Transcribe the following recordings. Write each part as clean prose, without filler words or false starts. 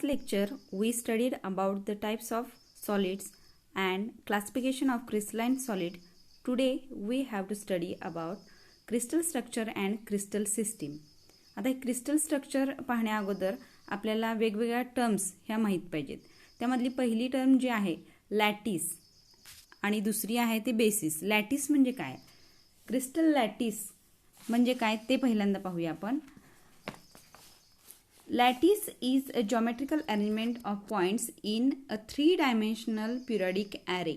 last lecture, we studied about the types of solids and classification of crystalline solid. Today, we have to study about crystal structure and crystal system. आता हे crystal structure पाहण्या अगोदर आपल्याला वेगवेगळ्या terms ह्या माहीत पाहिजेत. त्यामधली पहिली टर्म जी आहे लॅटिस आणि दुसरी आहे ते बेसिस. लॅटिस म्हणजे काय, क्रिस्टल लॅटिस म्हणजे काय ते पहिल्यांदा पाहूया आपण. Lattice is a geometrical arrangement of points in a three-dimensional periodic array.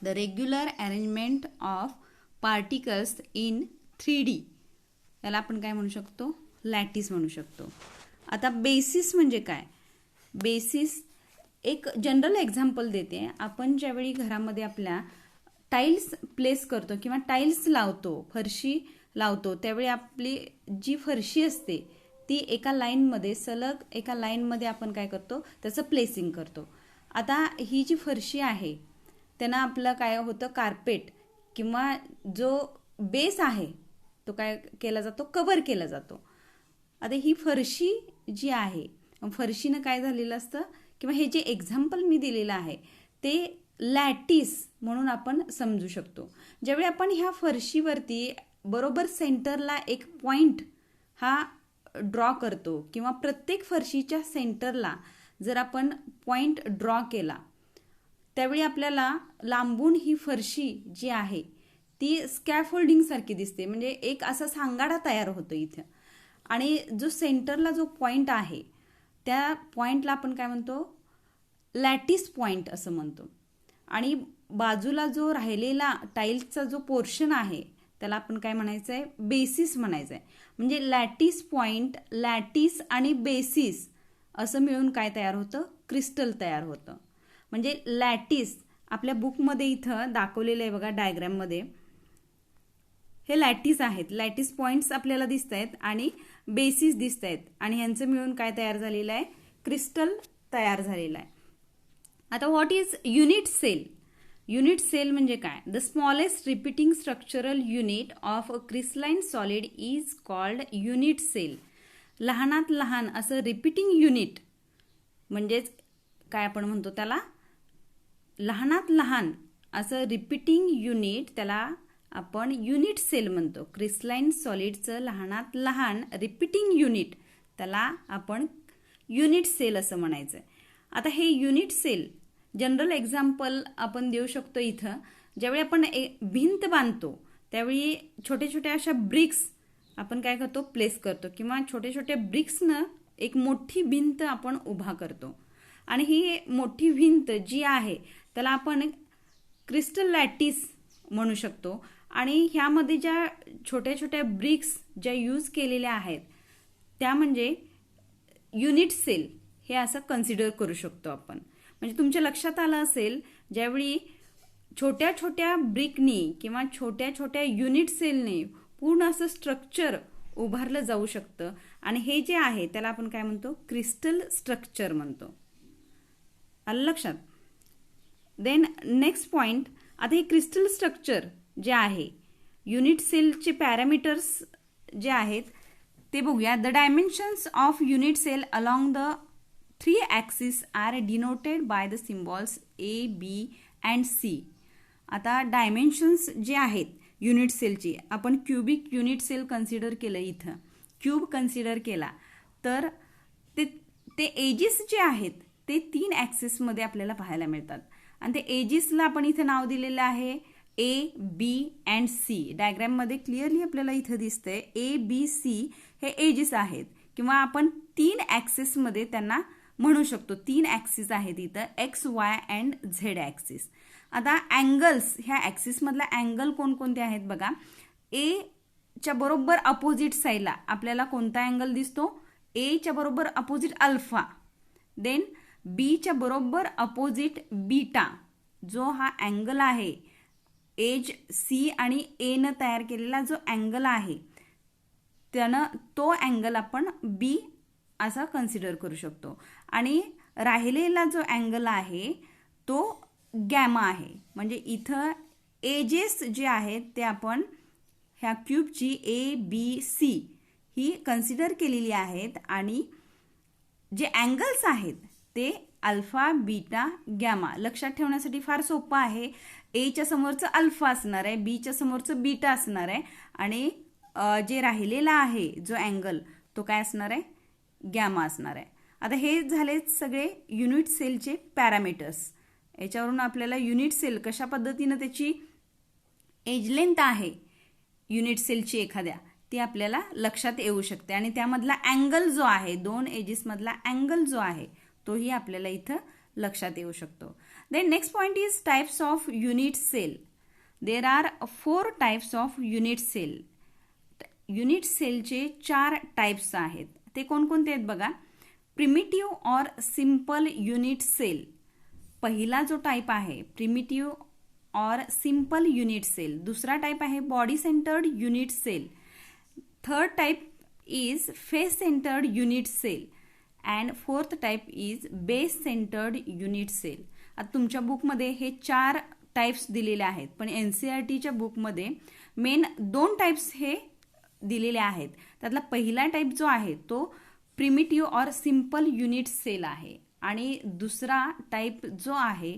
The regular arrangement of particles in 3D. याला आपण काय म्हणू शकतो, लॅटिस म्हणू शकतो. आता बेसिस म्हणजे काय, बेसिस एक जनरल एक्झाम्पल देते. आपण ज्यावेळी घरामध्ये आपल्या टाईल्स प्लेस करतो किंवा टाईल्स लावतो, फरशी लावतो, त्यावेळी आपली जी फरशी असते ती एका लाईनमध्ये सलग एका लाईनमध्ये आपण काय करतो, त्याचं प्लेसिंग करतो. आता ही जी फरशी आहे त्यांना आपलं काय होतं, कार्पेट किंवा जो बेस आहे तो काय केला जातो, कव्हर केला जातो. आता ही फरशी जी आहे, फरशीनं काय झालेलं असतं किंवा हे जे एक्झाम्पल मी दिलेलं आहे ते लॅटिस म्हणून आपण समजू शकतो. ज्यावेळी आपण ह्या फरशीवरती बरोबर सेंटरला एक पॉइंट हा ड्रॉ करतो किंवा प्रत्येक फरशीच्या सेंटरला जर आपण पॉइंट ड्रॉ केला त्यावेळी आपल्याला लांबून ही फरशी जी आहे ती स्कॅफोल्डिंग सारखी दिसते, म्हणजे एक असा सांगाडा तयार होतो इथं. आणि जो सेंटरला जो पॉइंट आहे त्या पॉइंटला आपण काय म्हणतो, लॅटिस पॉइंट असं म्हणतो. आणि बाजूला जो राहिलेला टाईल्सचा जो पोर्शन आहे त्याला आपण काय म्हणायचं आहे, बेसिस म्हणायचं आहे. म्हणजे लॅटिस पॉइंट, लॅटिस आणि बेसिस असं मिळून काय तयार होतं, क्रिस्टल तयार होतं. म्हणजे लॅटिस आपल्या बुकमध्ये इथं दाखवलेलं आहे बघा, डायग्राममध्ये हे लॅटिस आहेत. लॅटिस पॉइंट्स आपल्याला दिसत आहेत आणि बेसिस दिसत आहेत आणि यांचं मिळून काय तयार झालेलं आहे, क्रिस्टल तयार झालेलं आहे. आता what is unit cell. Unit cell म्हणजे काय, the smallest repeating structural unit of a crystalline solid is called unit cell. लहानात लहान असं रिपीटिंग युनिट म्हणजेच काय आपण म्हणतो त्याला, लहानात लहान असं रिपीटिंग युनिट त्याला आपण युनिट सेल म्हणतो. क्रिस्टलाइन सॉलिडचं लहानात लहान रिपीटिंग युनिट त्याला आपण युनिट सेल असं म्हणायचं. आता हे युनिट सेल जनरल एक्झाम्पल आपण देऊ शकतो इथं. ज्यावेळी आपण भिंत बांधतो त्यावेळी छोट्या छोट्या अशा ब्रिक्स आपण काय करतो, प्लेस करतो किंवा छोट्या छोट्या ब्रिक्सनं एक मोठी भिंत आपण उभा करतो. आणि ही मोठी भिंत जी आहे त्याला आपण क्रिस्टल लॅटिस म्हणू शकतो. आणि ह्यामध्ये ज्या छोट्या छोट्या ब्रिक्स ज्या यूज केलेल्या आहेत त्या म्हणजे युनिट सेल हे असं कन्सिडर करू शकतो आपण. म्हणजे तुमच्या लक्षात आलं असेल, ज्यावेळी छोट्या छोट्या ब्रिकनी किंवा छोट्या छोट्या युनिट सेलने पूर्ण असं स्ट्रक्चर उभारलं जाऊ शकतं आणि हे जे आहे त्याला आपण काय म्हणतो, क्रिस्टल स्ट्रक्चर म्हणतो. आलं लक्षात. देन नेक्स्ट पॉइंट, आता हे क्रिस्टल स्ट्रक्चर जे आहे, युनिट सेलचे पॅरामीटर्स जे आहेत ते बघूया. The dimensions of unit cell along the 3 axes are denoted by the symbols A, B and C. आता डायमेन्शन्स जे आहेत युनिट सेलची, आपण क्युबिक युनिट सेल कन्सिडर केलं, इथं क्यूब कन्सिडर केला तर ते एजिस जे आहेत ते 3 ॲक्सिसमध्ये आपल्याला पाहायला मिळतात. आणि ते एजिसला आपण इथं नाव दिलेलं आहे A, B अँड C. डायग्राममध्ये क्लिअरली आपल्याला इथं दिसतंय A, B, C हे एजिस आहेत किंवा आपण 3 ॲक्सिसमध्ये त्यांना म्हणू शकतो. 3 ॲक्सिस आहेत इथं, x, Y and Z axis. आता अँगल्स, ह्या ॲक्सिसमधला अँगल कोणकोणते आहेत बघा. एच्या बरोबर अपोजिट साईडला आपल्याला कोणता अँगल दिसतो, एच्या बरोबर अपोजिट अल्फा. देन बीच्या बरोबर अपोजिट बीटा, जो हा अँगल आहे एज सी आणि ए न तयार केलेला जो अँगल आहे त्यानं तो अँगल आपण बी असा कन्सिडर करू शकतो. आणि राहिलेला जो अँगल आहे तो गॅमा आहे. म्हणजे इथं एजेस जे आहेत ते आपण ह्या क्यूबची A, B, C he consider केलेली आहेत आणि जे अँगल्स आहेत ते अल्फा, बीटा, गॅमा. लक्षात ठेवण्यासाठी फार सोपं आहे. एच्या समोरचं अल्फा असणार आहे, बीच्या समोरचं बीटा असणार आहे आणि जे राहिलेला आहे जो अँगल तो काय असणार आहे, गॅमा असणार आहे. आता हे झाले सगळे युनिट सेलचे पॅरामीटर्स. याच्यावरून आपल्याला युनिट सेल कशा पद्धतीनं त्याची एज लेंथ आहे युनिट सेलची एखाद्या ती आपल्याला लक्षात येऊ शकते आणि त्यामधला अँगल जो आहे, दोन एजेसमधला अँगल जो आहे तोही आपल्याला इथं लक्षात येऊ शकतो. Then next point is types of unit cell. There are 4 types of unit cell. Unit सेलचे 4 टाइप्स आहेत. ते कोणकोणते आहेत बघा. Primitive or simple unit cell. पहिला जो टाइप आहे primitive or simple unit cell. दुसरा टाइप आहे body centred unit cell. Third type is face centred unit cell and fourth type is base centred unit cell. आता तुमच्या बुकमध्ये हे 4 types दिलेले आहेत, पण NCERTच्या बुकमध्ये मेन 2 टाइप्स हे दिलेले आहेत. त्यातला पहिला टाइप जो आहे तो primitive or simple unit cell आहे आणि दुसरा टाइप जो आहे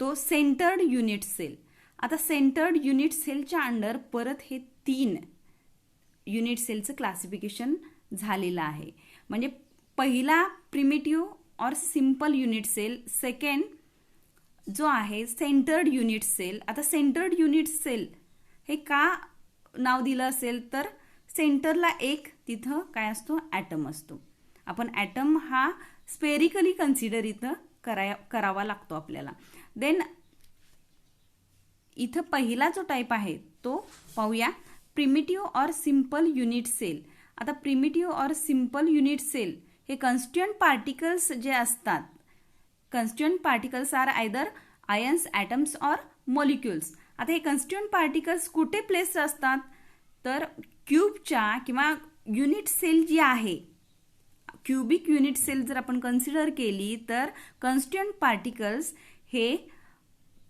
तो सेंटर्ड युनिट सेल. आता सेंटर्ड युनिट सेलच्या अंडर परत हे 3 युनिट सेलचं क्लासिफिकेशन झालेलं आहे. म्हणजे पहिला primitive or simple unit cell, second जो आहे सेंटर्ड युनिट सेल. आता सेंटर्ड युनिट सेल हे का नाव दिलं असेल तर सेंटरला एक तिथं काय असतो, ॲटम असतो. आपण ॲटम हा स्पेरिकली कन्सिडर इथं करावा लागतो आपल्याला. देन इथं पहिला जो टाइप आहे तो पाहूया, primitive or simple unit cell. आता primitive or simple unit cell हे कन्स्टिट्युएंट पार्टिकल्स जे असतात, constituent particles are either ions, atoms or molecules. आता हे कन्स्टिट्युएंट पार्टिकल्स कुठे प्लेस असतात तर क्यूबच्या किंवा युनिट सेल जी आहे, क्युबिक युनिट सेल जर आपण कन्सिडर केली तर कन्स्टिट्युएंट पार्टिकल्स हे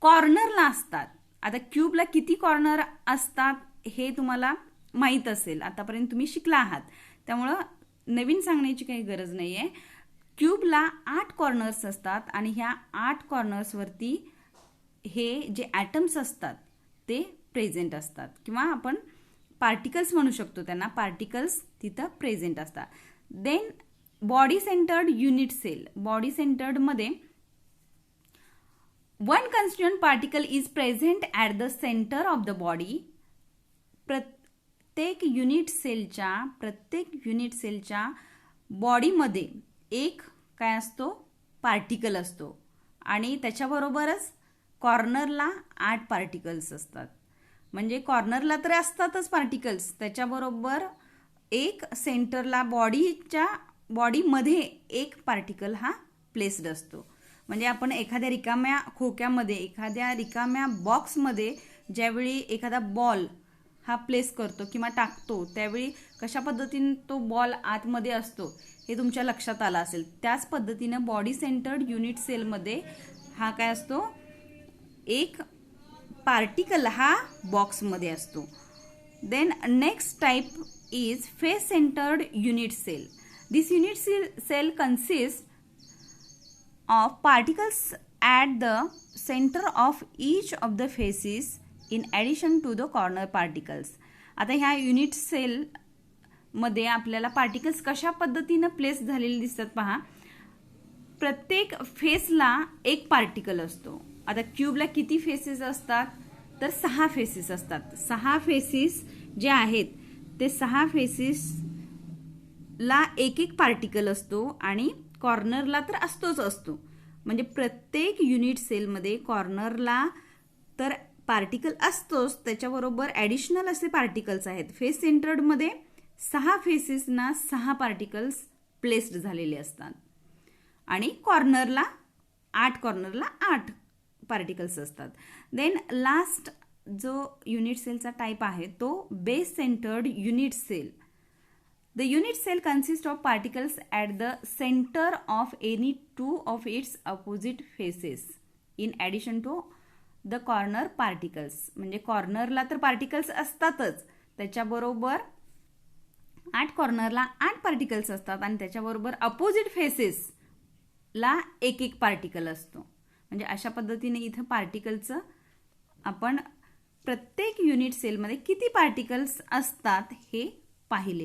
कॉर्नरला असतात. आता क्यूबला किती कॉर्नर असतात हे तुम्हाला माहीत असेल, आतापर्यंत तुम्ही शिकला आहात, त्यामुळं नवीन सांगण्याची काही गरज नाही आहे. क्यूबला 8 कॉर्नर्स असतात आणि ह्या 8 कॉर्नर्सवरती हे जे ॲटम्स असतात ते प्रेझेंट असतात किंवा आपण पार्टिकल्स म्हणू शकतो त्यांना, पार्टिकल्स तिथं प्रेझेंट असतात. Then body centred unit cell. Body सेंटर्डमध्ये one constituent particle is present at the centre of the body. प्रत्येक युनिट सेलच्या बॉडीमध्ये एक काय असतो, पार्टिकल असतो आणि त्याच्याबरोबरच कॉर्नरला 8 पार्टिकल्स असतात. म्हणजे कॉर्नरला तर असतातच पार्टिकल्स, त्याच्याबरोबर एक सेंटरला बॉडीमध्ये एक पार्टिकल हा प्लेस्ड असतो. म्हणजे आपण एखाद्या रिकाम्या खोक्यामध्ये, एखाद्या रिकाम्या बॉक्समध्ये ज्यावेळी एखादा बॉल हा प्लेस करतो किंवा टाकतो त्यावेळी कशा पद्धतीने तो बॉल आतमध्ये असतो हे तुमच्या लक्षात आलं असेल. त्याच पद्धतीनं बॉडी सेंटर्ड युनिट सेलमध्ये हा काय असतो, एक पार्टिकल हा बॉक्समध्ये असतो. Then next type is face centred unit cell. This unit cell consist of particles at the center of each of the faces in addition to the corner particles. आता ह्या युनिट सेल मध्ये आपल्याला particles कशा पद्धतीने place झालेले दिसतात पहा. प्रत्येक फेसला एक पार्टिकल असतो. आता क्यूबला किती फेसेस असतात तर 6 फेसेस असतात. 6 फेसेस जे आहेत ते 6 फेसेसला एक पार्टिकल असतो आणि कॉर्नरला तर असतो. म्हणजे प्रत्येक युनिट सेलमध्ये कॉर्नरला तर पार्टिकल असतोच, त्याच्याबरोबर ॲडिशनल असे पार्टिकल्स आहेत. फेस सेंटर्डमध्ये 6 फेसेसना 6 पार्टिकल्स प्लेस्ड झालेले असतात आणि कॉर्नरला 8 पार्टिकल्स असतात. देन लास्ट जो युनिट सेलचा टाईप आहे तो base centred unit cell. The unit cell consists of particles at the center of any two of its opposite faces in addition to the corner particles. म्हणजे कॉर्नरला तर particles असतातच, त्याच्याबरोबर 8 कॉर्नरला 8 particles असतात आणि त्याच्याबरोबर अपोजिट फेसेसला एक एक पार्टिकल असतो. म्हणजे अशा पद्धतीने इथं पार्टिकलचं आपण प्रत्येक युनिट सेलमध्ये किती पार्टिकल्स असतात हे पाहिले.